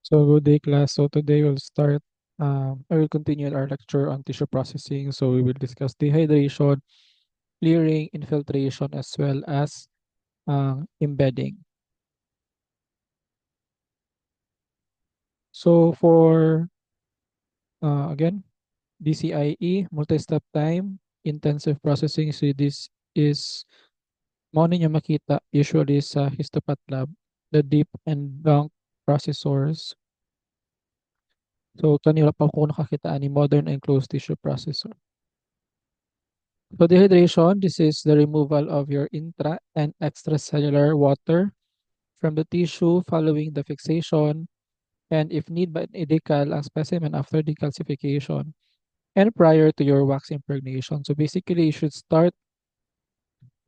So good day, class. So today we'll start, I will continue our lecture on tissue processing. So we will discuss dehydration, clearing, infiltration, as well as embedding. So for, again, DCIE, multi-step time, intensive processing. So this is, mo ninyo makita usually sa histopath lab, the deep and dunk processors. So kanila pa ko nakakita ni modern and closed tissue processor. So dehydration, this is the removal of your intra and extracellular water from the tissue following the fixation and if need by a decal ang specimen after decalcification and prior to your wax impregnation. So basically you should start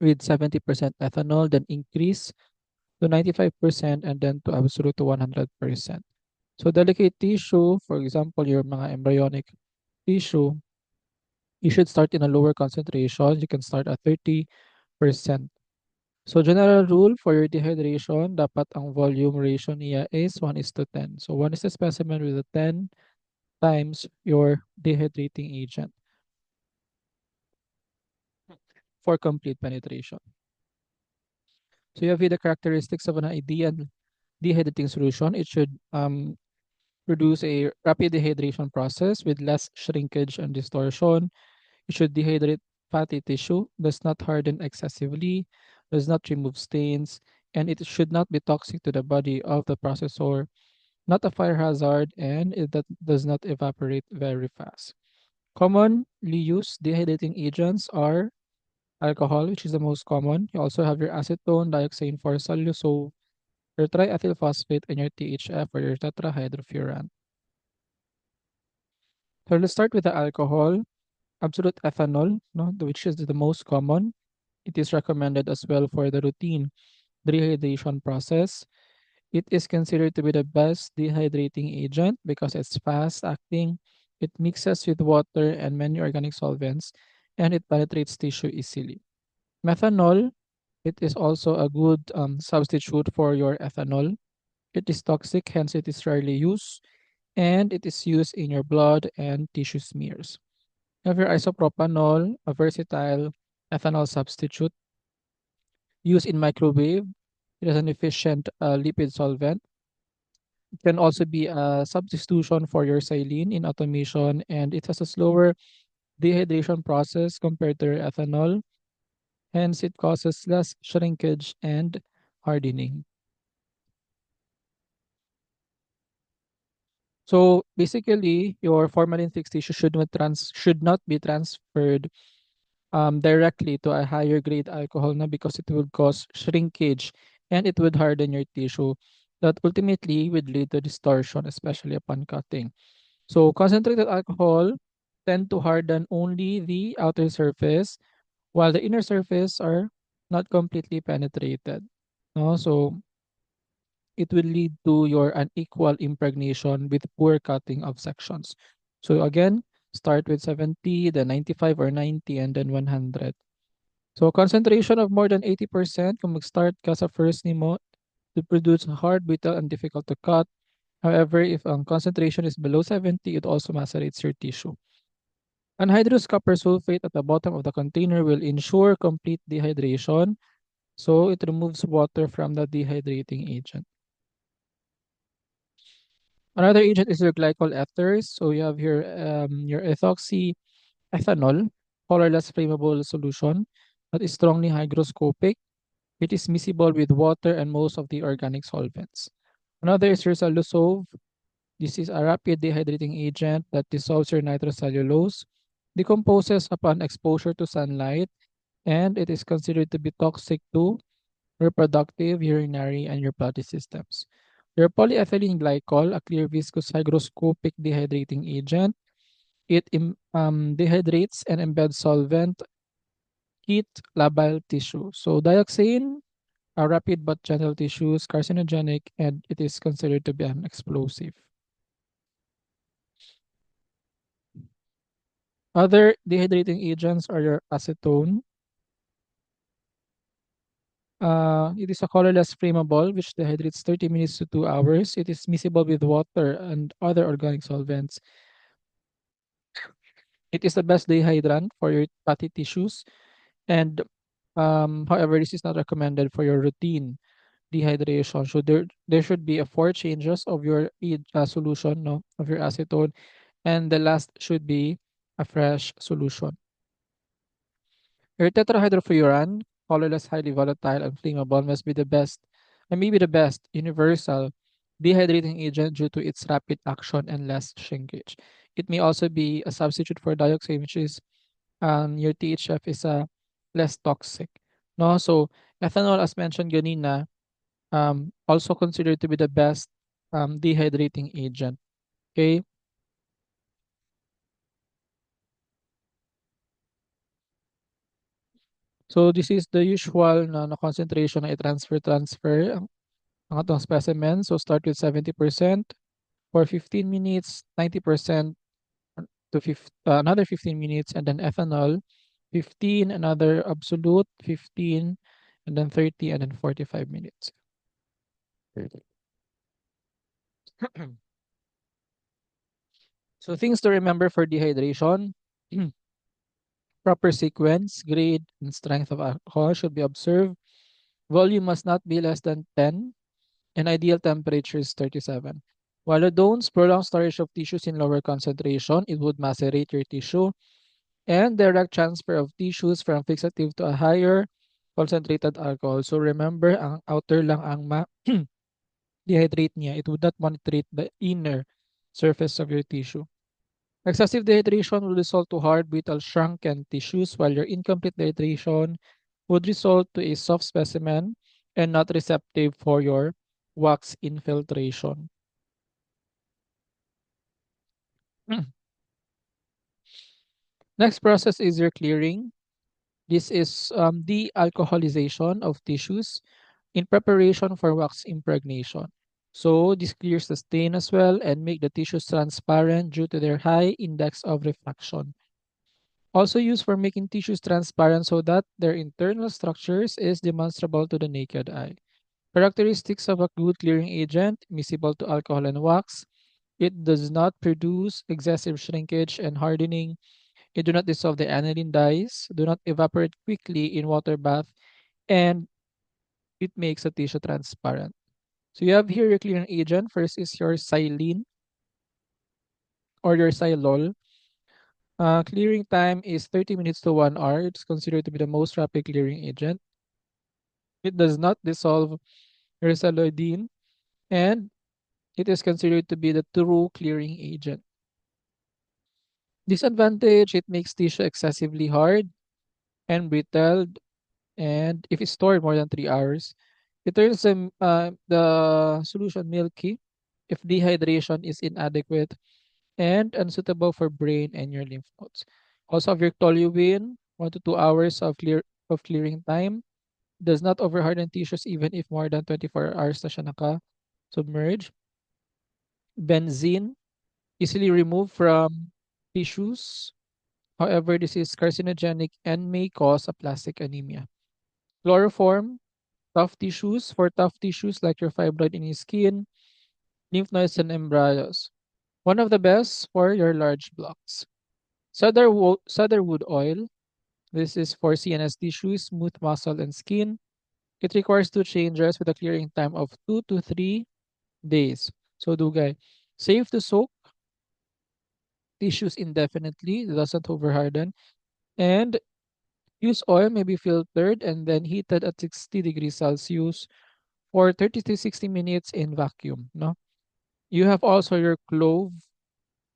with 70% ethanol, then increase to 95% and then to absolute to 100%. So delicate tissue, for example, your mga embryonic tissue, you should start in a lower concentration. You can start at 30%. So general rule for your dehydration, dapat ang volume ratio niya is 1:10. So 1 is the specimen with a 10 times your dehydrating agent for complete penetration. So you have here the characteristics of an ideal dehydrating solution. It should produce a rapid dehydration process with less shrinkage and distortion. It should dehydrate fatty tissue, does not harden excessively, does not remove stains, and it should not be toxic to the body of the processor, not a fire hazard, and it that does not evaporate very fast. Commonly used dehydrating agents are alcohol, which is the most common. You also have your acetone, dioxane for cellulose, your triethyl phosphate, and your THF or your tetrahydrofuran. So let's start with the alcohol. Absolute ethanol, no, which is the most common. It is recommended as well for the routine dehydration process. It is considered to be the best dehydrating agent because it's fast acting, it mixes with water and many organic solvents, and it penetrates tissue easily. Methanol, it is also a good substitute for your ethanol. It is toxic, hence it is rarely used, and it is used in your blood and tissue smears. You have your isopropanol, a versatile ethanol substitute used in microwave. It is an efficient lipid solvent. It can also be a substitution for your silane in automation, and it has a slower dehydration process compared to your ethanol. Hence, it causes less shrinkage and hardening. So basically, your formalin fixed tissue should not be transferred directly to a higher grade alcohol na because it would cause shrinkage and it would harden your tissue that ultimately would lead to distortion, especially upon cutting. So concentrated alcohol tend to harden only the outer surface while the inner surface are not completely penetrated. No? So it will lead to your unequal impregnation with poor cutting of sections. So again, start with 70, then 95 or 90, and then 100. So concentration of more than 80% kung mag-start ka sa first nimo to produce hard, brittle, and difficult to cut. However, if ang concentration is below 70, it also macerates your tissue. Anhydrous copper sulfate at the bottom of the container will ensure complete dehydration. So it removes water from the dehydrating agent. Another agent is your glycol ethers. So you have your ethoxy ethanol, colorless flammable solution that is strongly hygroscopic. It is miscible with water and most of the organic solvents. Another is your cellulose. This is a rapid dehydrating agent that dissolves your nitrocellulose, decomposes upon exposure to sunlight, and it is considered to be toxic to reproductive, urinary, and your body systems. Your polyethylene glycol, a clear viscous hygroscopic dehydrating agent, it dehydrates and embeds solvent, heat, labile tissue. So dioxane, a rapid but gentle tissue, is carcinogenic, and it is considered to be an explosive. Other dehydrating agents are your acetone, It is a colorless flammable which dehydrates 30 minutes to 2 hours. It is miscible with water and other organic solvents. It is the best dehydrant for your fatty tissues. And however, this is not recommended for your routine dehydration. So there should be a four changes of your solution, no, of your acetone, and the last should be a fresh solution. Your tetrahydrofuran, colorless, highly volatile, and flammable, must be the best, and maybe the best universal dehydrating agent due to its rapid action and less shrinkage. It may also be a substitute for dioxane, which is your THF is less toxic. No, so ethanol, as mentioned ganina, also considered to be the best dehydrating agent. Okay, so this is the usual na concentration na i-transfer ang atong specimen. So start with 70% for 15 minutes, 90% to another 15 minutes, and then ethanol 15, another absolute 15, and then 30, and then 45 minutes. So things to remember for dehydration. Proper sequence, grade, and strength of alcohol should be observed. Volume must not be less than 10, and ideal temperature is 37. While adons prolong storage of tissues in lower concentration, it would macerate your tissue and direct transfer of tissues from fixative to a higher concentrated alcohol. So remember, ang outer lang ang dehydrate niya. It would not penetrate the inner surface of your tissue. Excessive dehydration will result to hard, brittle, shrunken tissues, while your incomplete dehydration would result to a soft specimen and not receptive for your wax infiltration. Next process is your clearing. This is the alcoholization of tissues in preparation for wax impregnation. So this clears the stain as well and make the tissues transparent due to their high index of refraction. Also used for making tissues transparent so that their internal structures is demonstrable to the naked eye. Characteristics of a good clearing agent, miscible to alcohol and wax. It does not produce excessive shrinkage and hardening. It do not dissolve the aniline dyes, do not evaporate quickly in water bath, and it makes a tissue transparent. So you have here your clearing agent. First is your silene or your silol. Clearing time is 30 minutes to 1 hour. It's considered to be the most rapid clearing agent. It does not dissolve ursolidine, and it is considered to be the true clearing agent. Disadvantage, it makes tissue excessively hard and brittle, and if it's stored more than 3 hours, it turns the solution milky if dehydration is inadequate and unsuitable for brain and your lymph nodes. Also, of your toluene, 1 to 2 hours of clearing time, does not overharden tissues even if more than 24 hours na siya naka-submerge. Benzene, easily removed from tissues. However, this is carcinogenic and may cause aplastic anemia. Chloroform, tough tissues. For tough tissues like your fibroid in your skin, lymph nodes, and embryos. One of the best for your large blocks. Cedarwood oil. This is for CNS tissues, smooth muscle, and skin. It requires two changes with a clearing time of 2 to 3 days. So, dugay. Safe to soak tissues indefinitely. It doesn't overharden. And use oil may be filtered and then heated at 60 degrees Celsius for 30 to 60 minutes in vacuum. No? You have also your clove.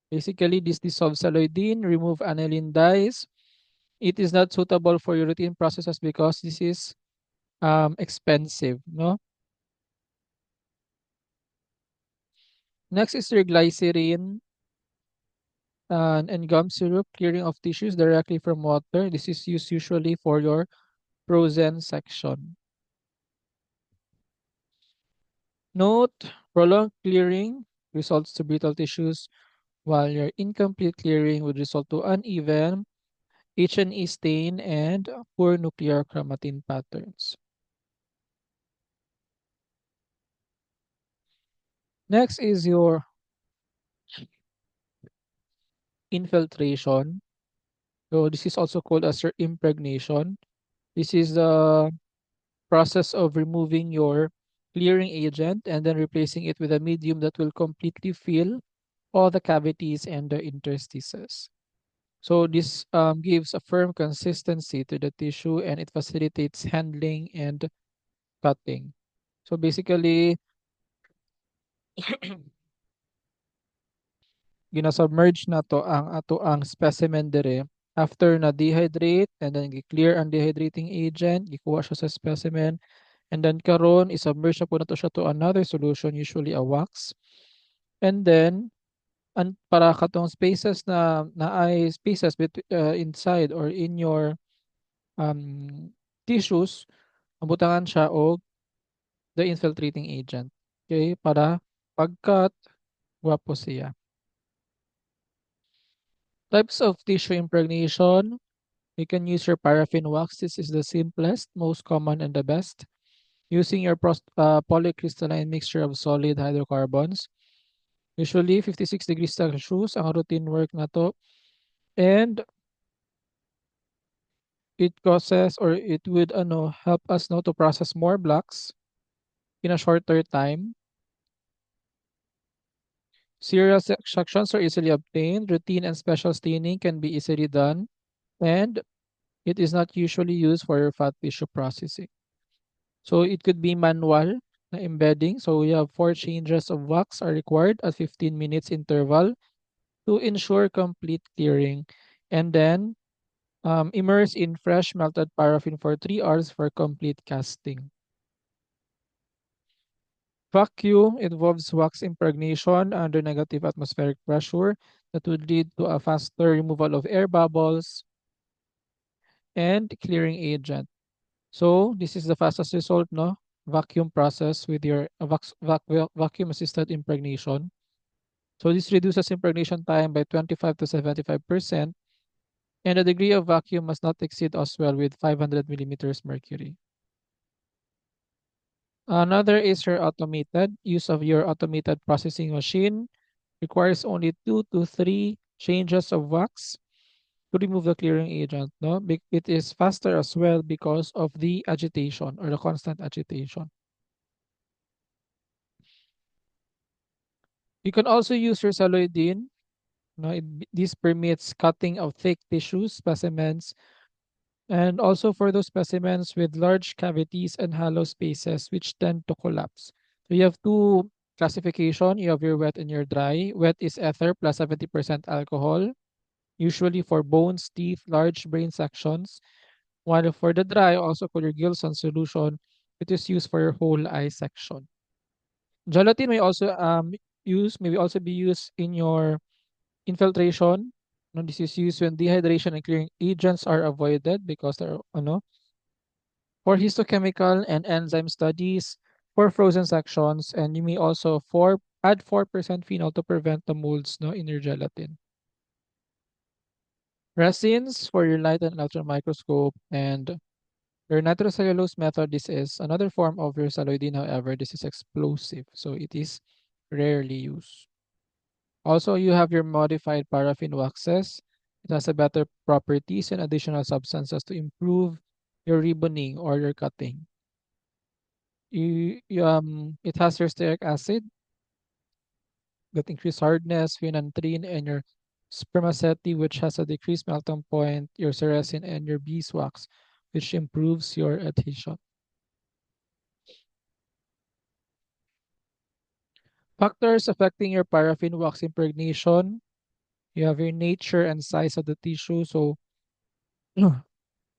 Basically, this dissolves celloidine, remove aniline dyes. It is not suitable for your routine processes because this is expensive. No. Next is your glycerin and gum syrup, clearing of tissues directly from water. This is used usually for your frozen section. Note, prolonged clearing results to brittle tissues, while your incomplete clearing would result to uneven H&E stain and poor nuclear chromatin patterns. Next is your infiltration. So this is also called as your impregnation. This is the process of removing your clearing agent and then replacing it with a medium that will completely fill all the cavities and the interstices. So this gives a firm consistency to the tissue and it facilitates handling and cutting. So basically, ginasubmerge na to ang ato ang specimen dire after na dehydrate and then gi-clear ang dehydrating agent, gikuha siya sa specimen and then karon isubmerge na po nato siya to another solution, usually a wax. And then para katong spaces na ay spaces inside or in your um, tissues, mabutangan siya og the infiltrating agent. Okay, para pagkat wapo siya. Types of tissue impregnation. You can use your paraffin wax. This is the simplest, most common, and the best. Using your polycrystalline mixture of solid hydrocarbons. Usually 56 degrees Celsius ang routine work na to. And it causes or it would help us to process more blocks in a shorter time. Serial sections are easily obtained. Routine and special staining can be easily done. And it is not usually used for fat tissue processing. So it could be manual na embedding. So we have 4 changes of wax are required at 15 minutes interval to ensure complete clearing. And then immerse in fresh melted paraffin for 3 hours for complete casting. Vacuum involves wax impregnation under negative atmospheric pressure that would lead to a faster removal of air bubbles and clearing agent. So this is the fastest result, no? Vacuum process with your vacuum assisted impregnation. So this reduces impregnation time by 25 to 75%, and the degree of vacuum must not exceed as well with 500 millimeters mercury. Another is your automated. Use of your automated processing machine requires only 2 to 3 changes of wax to remove the clearing agent. No, it is faster as well because of the agitation or the constant agitation. You can also use your celloidine. No, this permits cutting of thick tissue specimens and also for those specimens with large cavities and hollow spaces which tend to collapse. So you have two classification. You have your wet and your dry. Wet is ether plus 70% alcohol, usually for bones, teeth, large brain sections. While for the dry, also called your Gilson solution, it is used for your whole eye section. Gelatin may also be used in your infiltration. No, this is used when dehydration and clearing agents are avoided because they're for histochemical and enzyme studies, for frozen sections, and you may also add 4% phenol to prevent the molds in your gelatin. Resins for your light and electron microscope and your nitrocellulose method. This is another form of your celloidine. However, this is explosive, so it is rarely used. Also, you have your modified paraffin waxes. It has a better properties and additional substances to improve your ribboning or your cutting. It has your stearic acid that increase hardness, phenanthrene, and your spermaceti, which has a decreased melting point, your ceresin, and your beeswax, which improves your adhesion. Factors affecting your paraffin wax impregnation. You have your nature and size of the tissue. So,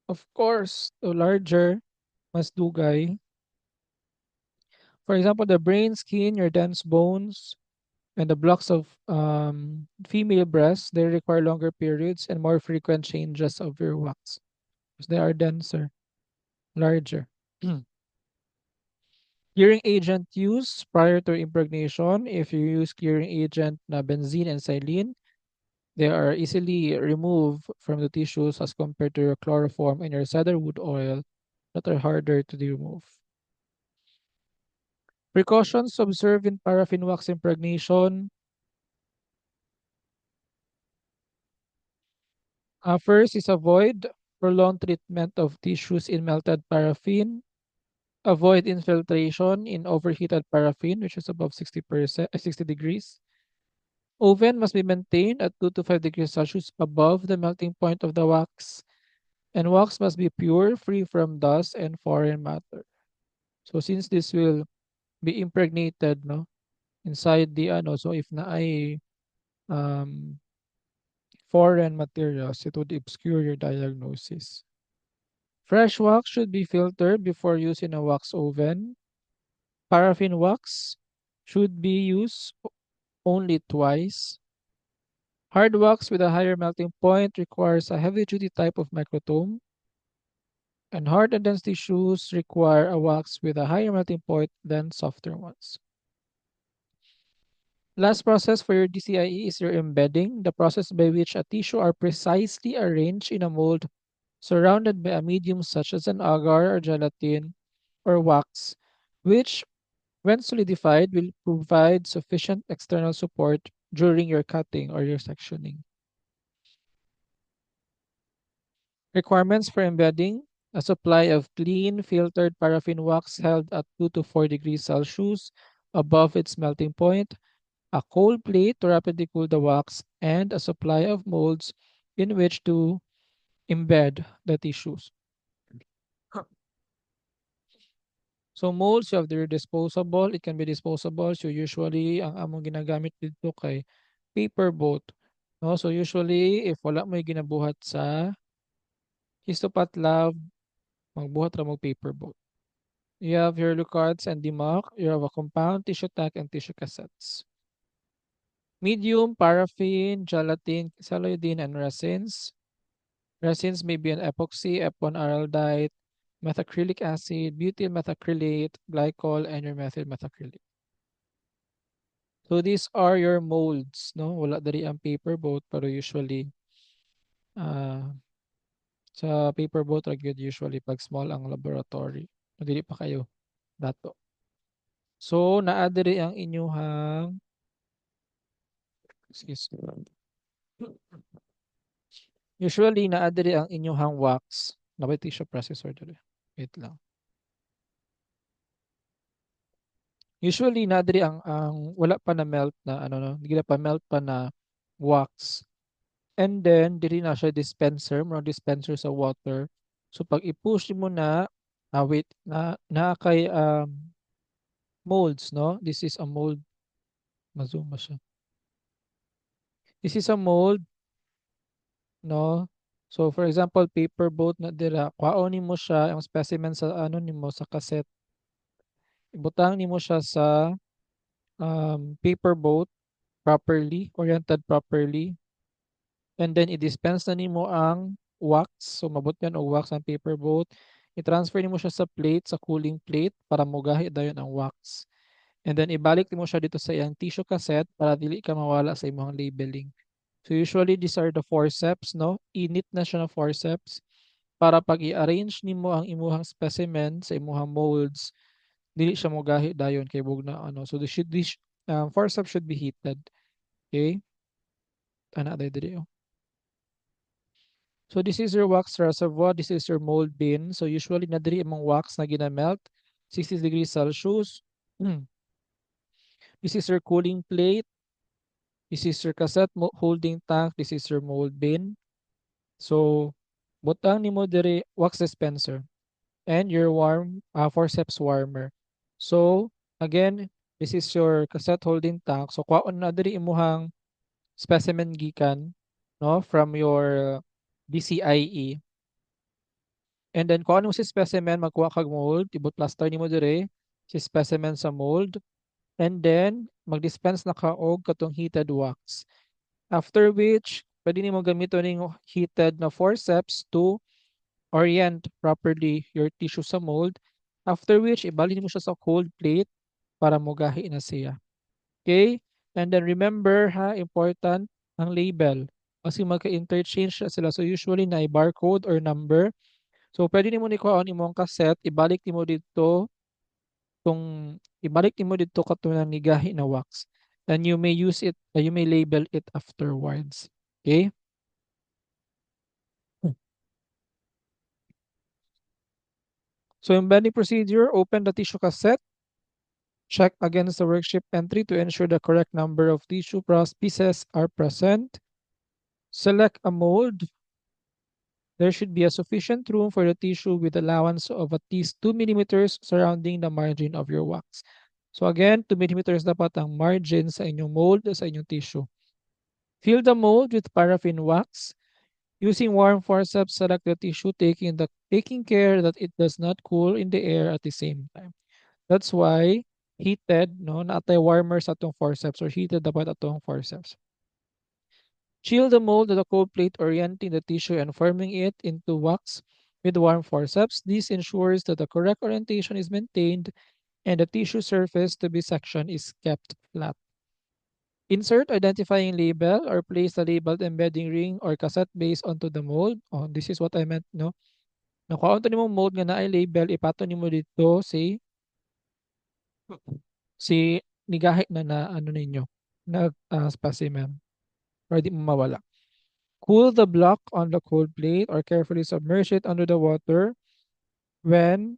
of course, the larger, mas dugay. For example, the brain, skin, your dense bones, and the blocks of female breasts, they require longer periods and more frequent changes of your wax because they are denser, larger. Clearing agent use prior to impregnation. If you use clearing agent na benzene and xylene, they are easily removed from the tissues as compared to your chloroform and your cedarwood oil that are harder to remove. Precautions observed in paraffin wax impregnation. First is avoid prolonged treatment of tissues in melted paraffin. Avoid infiltration in overheated paraffin, which is above 60 degrees. Oven must be maintained at 2 to 5 degrees Celsius above the melting point of the wax. And wax must be pure, free from dust and foreign matter. So since this will be impregnated, no, inside the ano, so if na ay um, foreign materials, it would obscure your diagnosis. Fresh wax should be filtered before use in a wax oven. Paraffin wax should be used only twice. Hard wax with a higher melting point requires a heavy-duty type of microtome, and hard and dense tissues require a wax with a higher melting point than softer ones. Last process for your DCIE is your embedding, the process by which a tissue are precisely arranged in a mold surrounded by a medium such as an agar or gelatin or wax, which, when solidified, will provide sufficient external support during your cutting or your sectioning. Requirements for embedding: a supply of clean, filtered paraffin wax held at 2 to 4 degrees Celsius above its melting point, a cold plate to rapidly cool the wax, and a supply of molds in which to embed the tissues. So molds, you have their disposable. It can be disposable. So usually, ang among ginagamit dito kay paper boat. No? So usually, if wala mo ginabuhat sa Histopat Lab, magbuhat ra mo paper boat. You have your Lucards and Dimac. You have a compound, tissue tack, and tissue cassettes. Medium, paraffin, gelatin, celluloidine, and resins. Resins may be an epoxy, epon araldite, methacrylic acid, butyl methacrylate, glycol, and your methyl methacrylate. So these are your molds, no? Wala dari ang paper boat, pero usually uh, sa paper boat ra gyud usually pag small ang laboratory. Dili pa kayo dato. So naa diri ang inyuhang excuse me. Usually naa diri ang inyuhang wax. Nabay tissue processor diri. Wait lang. Usually naa diri ang wala pa na melt na ano no, hindi na pa melt pa na wax. And then diri na siya dispenser, mo dispenser sa water. So pag i-push mo na wait na kay molds, no? This is a mold. Ma-zoom ba siya? This is a mold, no? So for example, paper boat na dira, kwaon nimo siya ang specimen sa ano nimo sa cassette. Ibutang nimo siya sa paper boat properly, oriented properly. And then i-dispense na nimo ang wax. So mabot yan og wax ang paper boat. I-transfer nimo siya sa plate, sa cooling plate para mugahi dayon ang wax. And then ibalik mo siya dito sa iyang tissue cassette para dili ka mawala sa imong labeling. So usually these are the forceps, no? Init na siya na forceps para pag i-arrange nimo ang imuhang specimen sa imuhang molds, dili siya mogahi dayon kay bug na ano. So this forceps should be heated. Okay? Ana diri. Oh. So this is your wax reservoir, this is your mold bin. So usually na diri imong wax na ginamelt 60 degrees Celsius. This is your cooling plate. This is your cassette holding tank. This is your mold bin. So, butang nimo diri wax dispenser and your forceps warmer. So, again, this is your cassette holding tank. So, kwaon na diri imuhang specimen gikan, no, from your DCIE. And then, kung ano si specimen, magkuha kag mold, ibut plaster nimo diri si specimen sa mold. And then, mag-dispense na ka og katong heated wax. After which, pwede nimo gamiton ning heated na forceps to orient properly your tissue sa mold. After which, ibalik mo siya sa cold plate para mugahi na siya. Okay? And then remember ha, important ang label. Kasi magka-interchange na sila. So usually na barcode or number. So pwede nimo ni kuhaon imong cassette, ibalik nimo dito katong ibalik nimo didto katong nigahi na wax, and you may use it, you may label it afterwards. Okay? So embedding procedure, open the tissue cassette, check against the worksheet entry to ensure the correct number of tissue pieces are present. Select a mold. There should be a sufficient room for the tissue with allowance of at least 2 millimeters surrounding the margin of your wax. So again, 2 millimeters dapat ang margin sa inyong mold, sa inyong tissue. Fill the mold with paraffin wax. Using warm forceps, select the tissue, taking care that it does not cool in the air at the same time. That's why heated, no, natay warmer sa atong forceps, or heated dapat atong forceps. Chill the mold to the cold plate, orienting the tissue and forming it into wax with warm forceps. This ensures that the correct orientation is maintained and the tissue surface to be sectioned is kept flat. Insert identifying label or place the labeled embedding ring or cassette base onto the mold. Oh, this is what I meant, no? Nakuha onto nimo mold nga naay label, ipato nimo dito si nigahi na ano ninyo, na specimen, para di mo mawala. Cool the block on the cold plate or carefully submerge it under the water when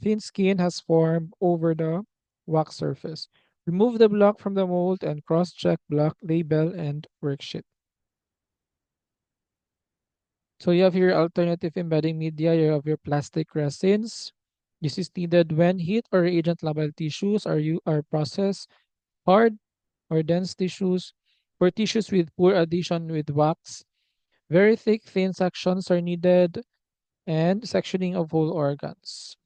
thin skin has formed over the wax surface. Remove the block from the mold and cross-check block label and worksheet. So you have your alternative embedding media, you have your plastic resins. This is needed when heat or reagent labile tissues are processed. Hard or dense tissues, for tissues with poor adhesion with wax. Very thick, thin sections are needed, and sectioning of whole organs.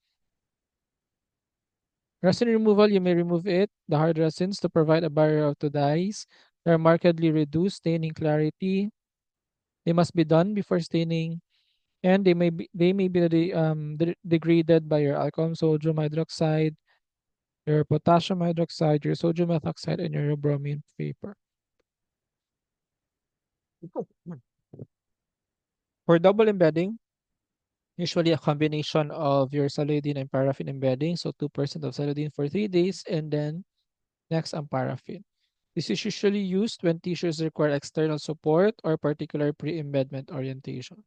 Resin removal, you may remove the hard resins, to provide a barrier to dyes. They are markedly reduced staining clarity. They must be done before staining, and they may be degraded by your alcohol sodium hydroxide, your potassium hydroxide, your sodium methoxide, and your bromine vapor. For double embedding, usually a combination of your celluloidine and paraffin embedding. So 2% of celluloidine for 3 days, and then next ang paraffin. This is usually used when tissues require external support or particular pre-embedment orientation.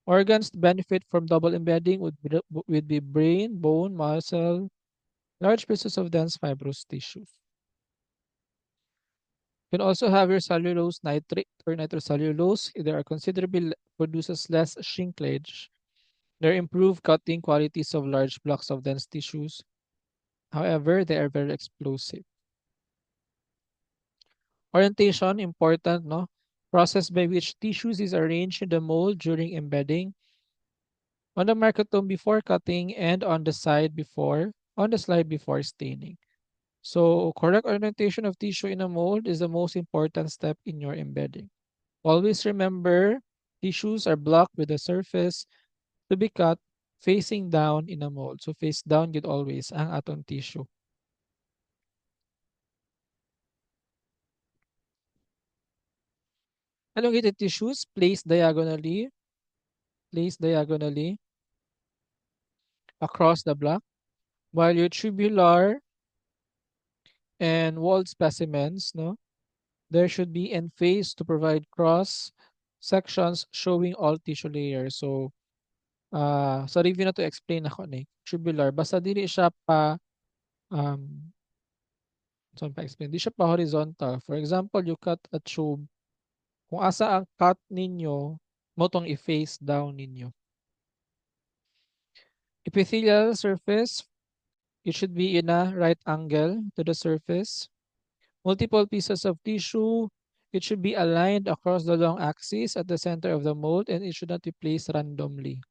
Organs to benefit from double embedding would be brain, bone, muscle, large pieces of dense fibrous tissues. You can also have your cellulose nitrate or nitrocellulose. They are considerably produces less shrinkage. There are improved cutting qualities of large blocks of dense tissues. However, they are very explosive. Orientation, important, no? Process by which tissues is arranged in the mold during embedding, on the mercatome before cutting, and on the slide before staining. So correct orientation of tissue in a mold is the most important step in your embedding. Always remember, tissues are blocked with the surface to be cut facing down in a mold. So face down gid always ang atong tissue. Elongated tissues placed diagonally across the block, while your tubular and walled specimens, no, there should be end face to provide cross sections showing all tissue layers. So, sa review na to explain ako ni tubular, basta dili siya pa um saan pa explain, di siya pa horizontal. For example, you cut a tube, kung asa ang cut ninyo, mo tong i-face down ninyo. Epithelial surface, it should be in a right angle to the surface. Multiple pieces of tissue, it should be aligned across the long axis at the center of the mold, and it should not be placed randomly.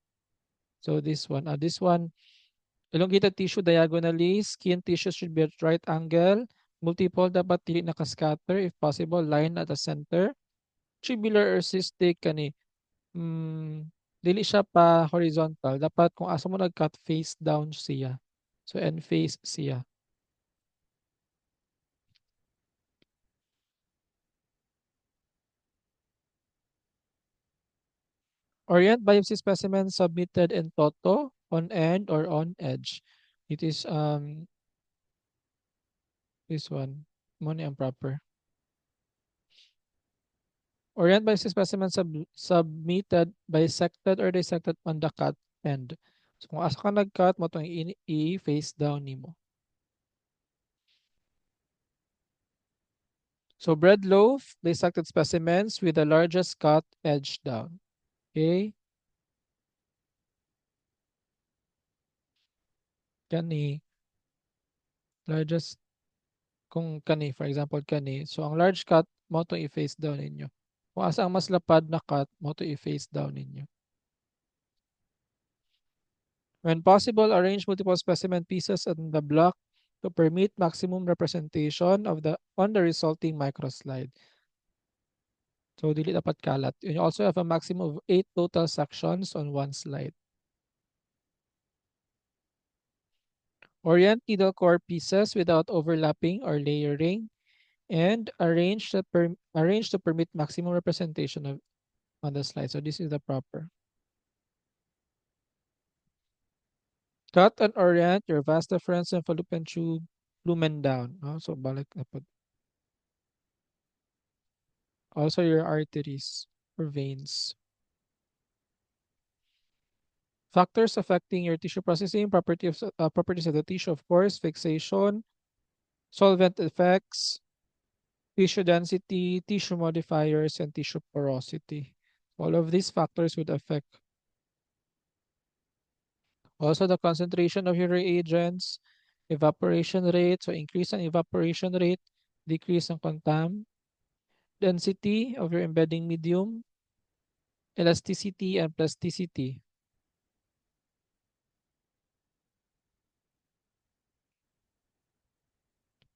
So this one, elongated tissue diagonally, skin tissue should be at right angle. Multiple dapat dili nakascatter, if possible, line at the center. Tubular or cystic kani, dili siya pa horizontal. Dapat kung asa mo nag-cut, face down siya. So end face siya. Orient biopsy specimen submitted in toto, on end or on edge. It is this one, money and proper. Orient by specimen submitted, bisected or dissected on the cut end. So kung asa ka nag-cut mo itong i-face down nimo. So bread loaf, dissected specimens with the largest cut edge down. Okay? Kani, largest, kung kani, for example, kani. So ang large cut mo to i-face down ninyo. Kung asa ang mas lapad na cut mo to i-face down ninyo. When possible, arrange multiple specimen pieces on the block to permit maximum representation of the on the resulting microslide. So dili dapat kalat. You also have a maximum of 8 total sections on one slide. Orient needle core pieces without overlapping or layering and arrange to permit maximum representation of on the slide. So this is the proper. Cut and orient your vas deferens and fallopian tube lumen down. No? So balik na po. Also your arteries or veins. Factors affecting your tissue processing, properties of the tissue, of course, fixation, solvent effects, tissue density, tissue modifiers, and tissue porosity. All of these factors would affect also the concentration of your reagents, evaporation rate, so increase in evaporation rate, decrease in contam, density of your embedding medium, elasticity and plasticity.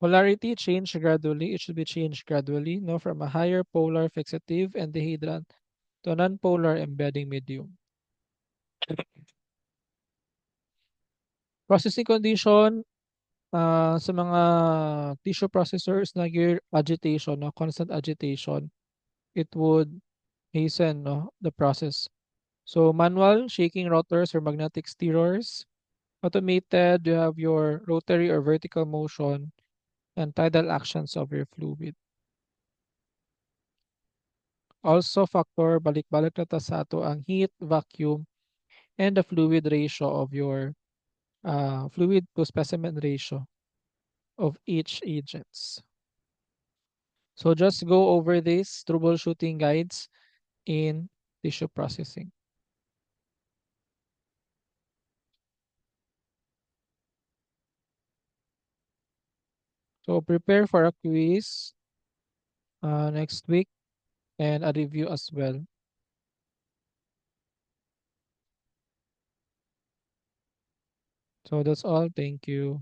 Polarity change gradually. It should be changed gradually, no, from a higher polar fixative and dehydrant to a non-polar embedding medium. Processing condition sa mga tissue processors na gear agitation, no, constant agitation, it would hasten, no, the process. So manual, shaking rotors or magnetic stirrers. Automated, you have your rotary or vertical motion and tidal actions of your fluid. Also factor, balik-balik na ta sa ato ang heat, vacuum, and the fluid ratio of your fluid to specimen ratio of each agents. So just go over these troubleshooting guides in tissue processing. So prepare for a quiz next week and a review as well. So that's all. Thank you.